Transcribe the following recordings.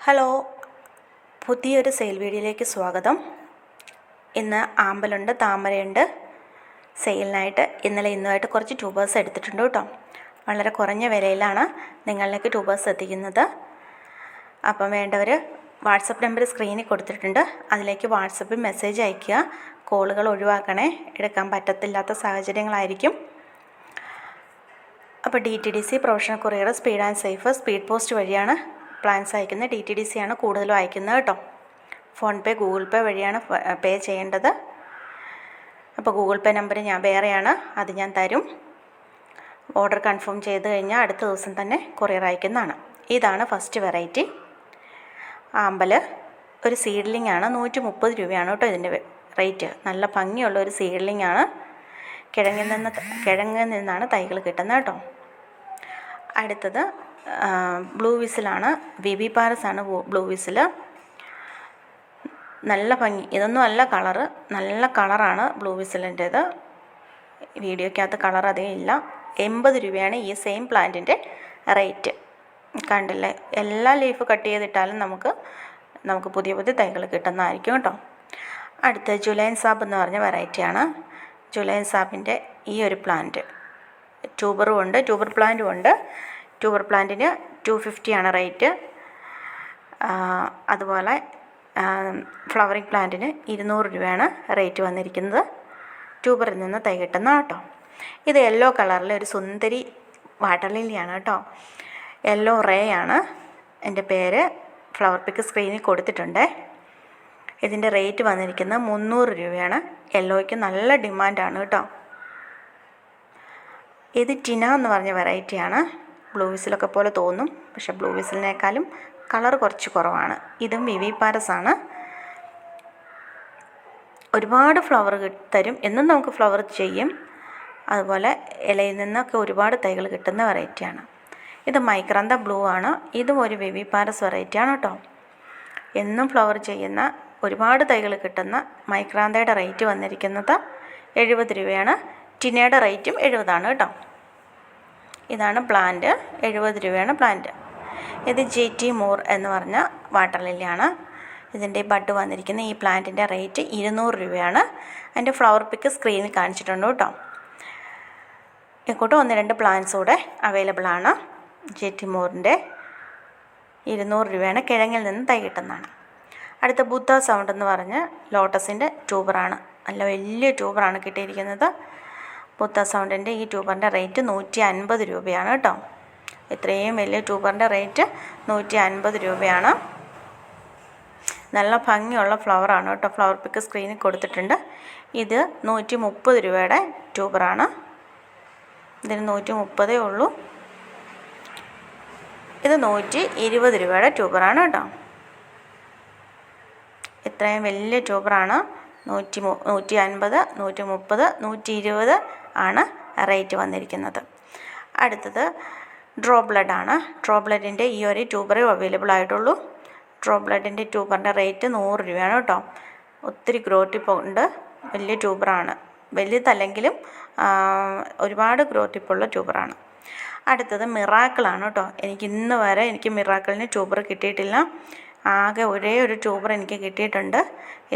Hello, പുതിയൊരു sale വീഡിയോയിലേക്ക് സ്വാഗതം. ഇന്ന് ആമ്പലുണ്ട്, താമരയുണ്ട് സെയിലിനായിട്ട്. ഇന്നുമായിട്ട് കുറച്ച് ട്യൂബേഴ്സ് എടുത്തിട്ടുണ്ട് കേട്ടോ. വളരെ കുറഞ്ഞ വിലയിലാണ് നിങ്ങളിലേക്ക് ട്യൂബേഴ്സ് എത്തിക്കുന്നത്. അപ്പം വേണ്ടവർ വാട്സപ്പ് നമ്പർ സ്ക്രീനിൽ കൊടുത്തിട്ടുണ്ട്. അതിലേക്ക് വാട്സപ്പിൽ മെസ്സേജ് അയയ്ക്കുക. കോളുകൾ ഒഴിവാക്കണേ, എടുക്കാൻ പറ്റത്തില്ലാത്ത സാഹചര്യങ്ങളായിരിക്കും. അപ്പോൾ DTDC, professional courier, speed and safe, speed post വഴിയാണ് പ്ലാൻസ് അയക്കുന്നത്. DTDC ആണ് കൂടുതലും അയക്കുന്നത് കേട്ടോ. ഫോൺപേ, ഗൂഗിൾ പേ വഴിയാണ് പേ ചെയ്യേണ്ടത്. അപ്പോൾ ഗൂഗിൾ പേ നമ്പർ ഞാൻ വേറെയാണ്, അത് ഞാൻ തരും. ഓർഡർ കൺഫേം ചെയ്ത് കഴിഞ്ഞാൽ അടുത്ത ദിവസം തന്നെ കൊറിയർ അയക്കുന്നതാണ്. ഇതാണ് ഫസ്റ്റ് വെറൈറ്റി ആമ്പൽ. ഒരു സീഡ്ലിംഗ് ആണ്. 130 രൂപയാണ് കേട്ടോ ഇതിൻ്റെ റേറ്റ്. നല്ല ഭംഗിയുള്ള ഒരു സീഡ്ലിംഗ് ആണ്. കിഴങ്ങിൽ നിന്നാണ് തൈകൾ കിട്ടുന്നത് കേട്ടോ. അടുത്തത് ബ്ലൂ വിസിലാണ്. വിവിപാരസ് ആണ് ബ്ലൂ വിസിൽ. നല്ല ഭംഗി. ഇതൊന്നും അല്ല കളറ്, നല്ല കളറാണ് ബ്ലൂ വിസിലിൻ്റേത്. വീഡിയോയ്ക്കകത്ത് കളർ അധികം ഇല്ല. 80 രൂപയാണ് ഈ സെയിം പ്ലാന്റിൻ്റെ റേറ്റ്. കണ്ടില്ലേ, എല്ലാ ലീഫ് കട്ട് ചെയ്തിട്ടാലും നമുക്ക് പുതിയ പുതിയ തൈകൾ കിട്ടുന്നതായിരിക്കും കേട്ടോ. അടുത്ത ജുലൈൻ സാബ് എന്ന് പറഞ്ഞ വെറൈറ്റിയാണ്. ജുലൈൻ സാബിൻ്റെ ഈ ഒരു പ്ലാന്റ് ട്യൂബറും ഉണ്ട്, ട്യൂബർ പ്ലാന്റും ഉണ്ട്. ട്യൂബർ പ്ലാന്റിന് 250 ആണ് റേറ്റ്. അതുപോലെ ഫ്ലവറിങ് പ്ലാന്റിന് 200 രൂപയാണ് റേറ്റ് വന്നിരിക്കുന്നത്. ട്യൂബറിൽ നിന്ന് തൈ കിട്ടുന്ന കേട്ടോ. ഇത് യെല്ലോ കളറിലെ ഒരു സുന്ദരി വാട്ടർ ലില്ലിയാണ് കേട്ടോ. യെല്ലോ റേ ആണ് എൻ്റെ പേര്. ഫ്ലവർ പിക്ക് സ്ക്രീനിൽ കൊടുത്തിട്ടുണ്ട്. ഇതിൻ്റെ റേറ്റ് വന്നിരിക്കുന്നത് 300 രൂപയാണ്. യെല്ലോയ്ക്ക് നല്ല ഡിമാൻഡാണ് കേട്ടോ. ഇത് ടിന എന്ന് പറഞ്ഞ വെറൈറ്റിയാണ്. ബ്ലൂ വിസിലൊക്കെ പോലെ തോന്നും, പക്ഷേ ബ്ലൂ വിസിലിനേക്കാളും കളർ കുറച്ച് കുറവാണ്. ഇതും വിവിപാരസ് ആണ്. ഒരുപാട് ഫ്ലവർ തരും. എന്നും നമുക്ക് ഫ്ലവർ ചെയ്യും. അതുപോലെ ഇലയിൽ നിന്നൊക്കെ ഒരുപാട് തൈകൾ കിട്ടുന്ന വെറൈറ്റിയാണ്. ഇത് മൈക്രാന്ത ബ്ലൂ ആണ്. ഇതും ഒരു വിവിപാരസ് വെറൈറ്റിയാണ് കേട്ടോ. എന്നും ഫ്ലവർ ചെയ്യുന്ന ഒരുപാട് തൈകൾ കിട്ടുന്ന മൈക്രാന്തയുടെ റേറ്റ് വന്നിരിക്കുന്നത് 70 രൂപയാണ്. ടിനയുടെ റേറ്റും 70 ആണ് കേട്ടോ. ഇതാണ് പ്ലാന്റ്. 70 രൂപയാണ് പ്ലാന്റ്. ഇത് GT മോർ എന്ന് പറഞ്ഞ വാട്ടർ ലില്ലിയാണ്. ഇതിൻ്റെ ബഡ് വന്നിരിക്കുന്ന ഈ പ്ലാന്റിൻ്റെ റേറ്റ് 200 രൂപയാണ്. അതിൻ്റെ ഫ്ലവർ പിക്ക് സ്ക്രീനിൽ കാണിച്ചിട്ടുണ്ട് കേട്ടോ. ഇങ്ങോട്ട് 1-2 പ്ലാന്റ്സ് കൂടെ അവൈലബിൾ ആണ്. GT മോറിൻ്റെ 200 രൂപയാണ്. കിഴങ്ങിൽ നിന്ന് തൈ കിട്ടുന്നതാണ്. അടുത്ത ബുദ്ധ സൗണ്ട് എന്ന് പറഞ്ഞ് ലോട്ടസിൻ്റെ ട്യൂബറാണ്. നല്ല വലിയ ട്യൂബറാണ് കിട്ടിയിരിക്കുന്നത്. ബുദ്ധ സൗണ്ടിൻ്റെ ഈ ട്യൂബറിൻ്റെ റേറ്റ് 150 രൂപയാണ് കേട്ടോ. ഇത്രയും വലിയ ട്യൂബറിൻ്റെ റേറ്റ് 150 രൂപയാണ്. നല്ല ഭംഗിയുള്ള ഫ്ലവറാണ് കേട്ടോ. ഫ്ലവർ പിക്ക് സ്ക്രീനിൽ കൊടുത്തിട്ടുണ്ട്. ഇത് 130 രൂപയുടെ ട്യൂബറാണ്. ഇതിന് 130 ഉള്ളൂ. ഇത് 120 രൂപയുടെ ട്യൂബറാണ് കേട്ടോ. ഇത്രയും വലിയ ട്യൂബറാണ്. 150, 130, 120 ആണ് റേറ്റ് വന്നിരിക്കുന്നത്. അടുത്തത് ഡ്രോ ബ്ലഡ് ആണ്. ഡ്രോ ബ്ലഡിൻ്റെ ഈ ഒരു ട്യൂബറേ അവൈലബിൾ ആയിട്ടുള്ളൂ. ഡ്രോ ബ്ലഡിൻ്റെ ട്യൂബറിൻ്റെ റേറ്റ് 100 രൂപയാണ് കേട്ടോ. ഒത്തിരി ഗ്രോത്തിപ്പ് ഉണ്ട്. വലിയ ട്യൂബറാണ്. വലുതല്ലെങ്കിലും ഒരുപാട് ഗ്രോത്തിപ്പുള്ള ട്യൂബറാണ്. അടുത്തത് മിറാക്കിളാണ് കേട്ടോ. ഇന്ന് വരെ മിറാക്കിളിന് ട്യൂബർ കിട്ടിയിട്ടില്ല. ആകെ ഒരേ ഒരു ട്യൂബർ എനിക്ക് കിട്ടിയിട്ടുണ്ട്.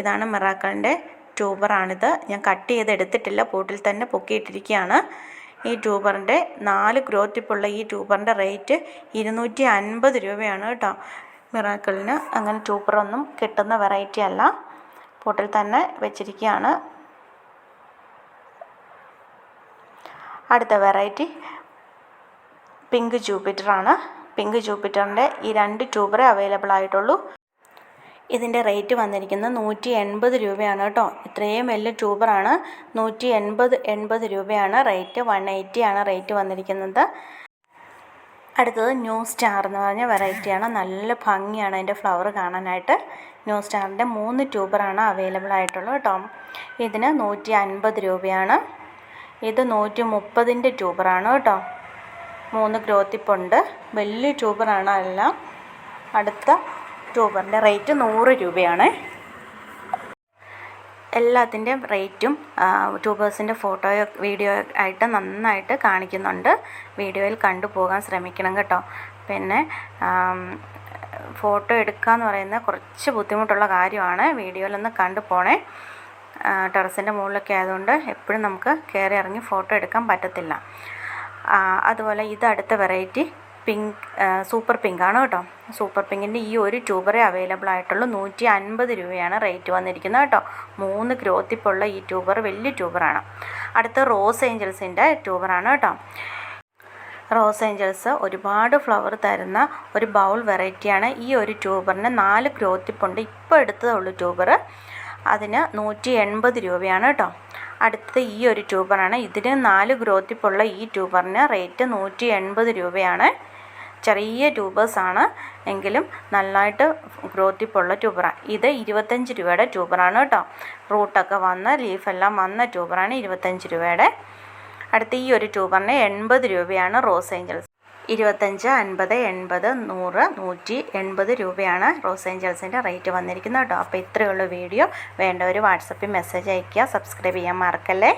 ഇതാണ് മിറാക്കിളിൻ്റെ ട്യൂബറാണിത്. ഞാൻ കട്ട് ചെയ്തെടുത്തിട്ടില്ല, പോട്ടിൽ തന്നെ പൊക്കിയിട്ടിരിക്കുകയാണ്. ഈ ട്യൂബറിൻ്റെ 4 ഗ്രോത്തിപ്പുള്ള ഈ ട്യൂബറിൻ്റെ റേറ്റ് 250 രൂപയാണ് കേട്ടോ. മിറാക്കിളിന് അങ്ങനെ ട്യൂബറൊന്നും കിട്ടുന്ന വെറൈറ്റി അല്ല, പോട്ടിൽ തന്നെ വെച്ചിരിക്കുകയാണ്. അടുത്ത വെറൈറ്റി പിങ്ക് ജൂപ്പിറ്ററാണ്. പിങ്ക് ജൂപ്പിറ്ററിൻ്റെ ഈ 2 ട്യൂബറേ അവൈലബിൾ ആയിട്ടുള്ളൂ. ഇതിൻ്റെ റേറ്റ് വന്നിരിക്കുന്നത് 180 രൂപയാണ് കേട്ടോ. ഇത്രയും വലിയ ട്യൂബറാണ്. 180 രൂപയാണ് റേറ്റ്. 180 ആണ് റേറ്റ് വന്നിരിക്കുന്നത്. അടുത്തത് ന്യൂ സ്റ്റാർ എന്ന് പറഞ്ഞ വെറൈറ്റിയാണ്. നല്ല ഭംഗിയാണ് അതിൻ്റെ ഫ്ലവർ കാണാനായിട്ട്. ന്യൂ സ്റ്റാറിൻ്റെ 3 ട്യൂബറാണ് അവൈലബിൾ ആയിട്ടുള്ളത് കേട്ടോ. ഇതിന് 150 രൂപയാണ്. ഇത് 130ൻ്റെ ട്യൂബറാണ് കേട്ടോ. 3 ഗ്രോത്തിപ്പുണ്ട്. വലിയ ട്യൂബറാണ് എല്ലാം. അടുത്ത ട്യൂബറിൻ്റെ റേറ്റ് 100 രൂപയാണ്. എല്ലാത്തിൻ്റെയും റേറ്റും ട്യൂബേഴ്സിൻ്റെ ഫോട്ടോയോ വീഡിയോ ആയിട്ട് നന്നായിട്ട് കാണിക്കുന്നുണ്ട്. വീഡിയോയിൽ കണ്ടുപോകാൻ ശ്രമിക്കണം കേട്ടോ. പിന്നെ ഫോട്ടോ എടുക്കുക എന്ന് പറയുന്നത് കുറച്ച് ബുദ്ധിമുട്ടുള്ള കാര്യമാണ്. വീഡിയോയിലൊന്ന് കണ്ടു പോണേ. ടെറസിൻ്റെ മുകളിലൊക്കെ ആയതുകൊണ്ട് എപ്പോഴും നമുക്ക് കയറി ഇറങ്ങി ഫോട്ടോ എടുക്കാൻ പറ്റത്തില്ല. അതുപോലെ ഇത് അടുത്ത വെറൈറ്റി സൂപ്പർ പിങ്കാണ് കേട്ടോ. സൂപ്പർ പിങ്കിൻ്റെ ഈ ഒരു ട്യൂബറേ അവൈലബിൾ ആയിട്ടുള്ളൂ. 150 രൂപയാണ് റേറ്റ് വന്നിരിക്കുന്നത് കേട്ടോ. 3 ഗ്രോത്തിപ്പുള്ള ഈ ട്യൂബർ വലിയ ട്യൂബറാണ്. അടുത്ത റോസ് ഏഞ്ചൽസിൻ്റെ ട്യൂബറാണ് കേട്ടോ. റോസ് ഏഞ്ചൽസ് ഒരുപാട് ഫ്ലവർ തരുന്ന ഒരു ബൗൾ വെറൈറ്റിയാണ്. ഈ ഒരു ട്യൂബറിന് 4 ഗ്രോത്തിപ്പുണ്ട്. ഇപ്പോൾ എടുത്തതേ ഉള്ളൂ ട്യൂബർ. അതിന് 180 രൂപയാണ് കേട്ടോ. അടുത്തത് ഈ ഒരു ട്യൂബറാണ്. ഇതിന് 4 ഗ്രോത്തിപ്പുള്ള ഈ ട്യൂബറിന് റേറ്റ് 180 രൂപയാണ്. ചെറിയ ട്യൂബേഴ്സാണ് എങ്കിലും നല്ലതായിട്ട് ഗ്രോത്തിപ്പുള്ള ട്യൂബറാണ്. ഇത് 25 രൂപയുടെ ട്യൂബറാണ് കേട്ടോ. റൂട്ടൊക്കെ വന്ന് ലീഫെല്ലാം വന്ന ട്യൂബറാണ് 25 രൂപയുടെ. അടുത്ത ഈ ഒരു ട്യൂബറിന് 80 രൂപയാണ് റോസ് ഏഞ്ചൽസ്. 25, 50, 80, 100, 180 രൂപയാണ് റോസ് ഏഞ്ചൽസിൻ്റെ റേറ്റ് വന്നിരിക്കുന്നത് കേട്ടോ. അപ്പോൾ ഇത്രയുള്ള വീഡിയോ വേണ്ടവർ വാട്സപ്പിൽ മെസ്സേജ് അയയ്ക്കുക. സബ്സ്ക്രൈബ് ചെയ്യാൻ മറക്കല്ലേ.